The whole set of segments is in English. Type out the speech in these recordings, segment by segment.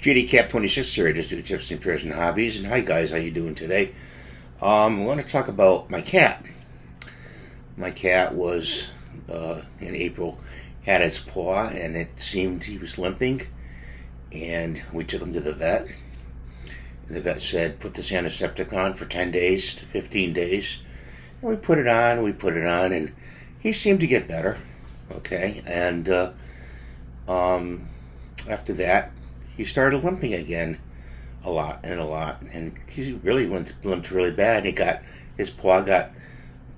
JDCap26 here. I just do tips and prayers and hobbies. And hi guys, how you doing today? I want to talk about my cat. My cat was in April had its paw, and it seemed he was limping. And we took him to the vet. And the vet said, put this antiseptic on for 10 days to 15 days. And we put it on, and he seemed to get better. Okay, and after that, he started limping again a lot, and he really limped really bad. His paw got,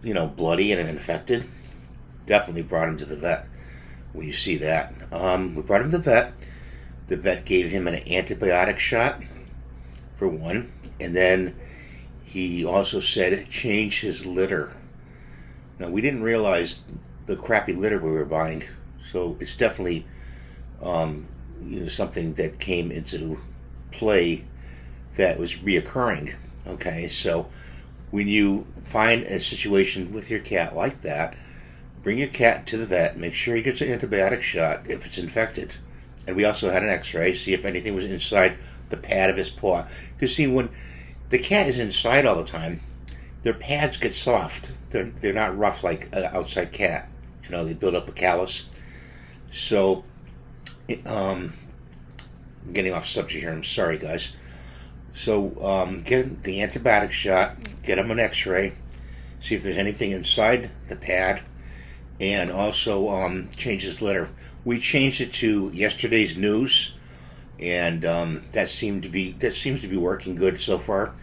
bloody and infected. Definitely brought him to the vet when you see that. We brought him to the vet. The vet gave him an antibiotic shot, for one, and then he also said change his litter. Now, we didn't realize the crappy litter we were buying, so it's definitely something that came into play that was reoccurring. Okay, so when you find a situation with your cat like that, bring your cat to the vet, make sure he gets an antibiotic shot if it's infected. And we also had an x-ray, see if anything was inside the pad of his paw. Because see, when the cat is inside all the time, their pads get soft. They're not rough like an outside cat. They build up a callus. So, I'm getting off subject here. I'm sorry, guys. So, get the antibiotic shot, get him an x-ray, see if there's anything inside the pad, and also change his litter. We changed it to yesterday's news, and that seems to be working good so far.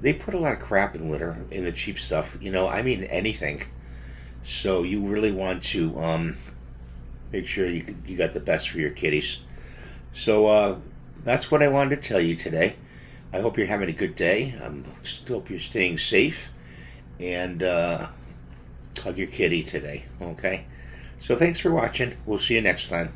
They put a lot of crap in litter, in the cheap stuff. Anything. So you really want to make sure you got the best for your kitties. So that's what I wanted to tell you today. I hope you're having a good day. I hope you're staying safe, and hug your kitty today. Okay. So thanks for watching. We'll see you next time.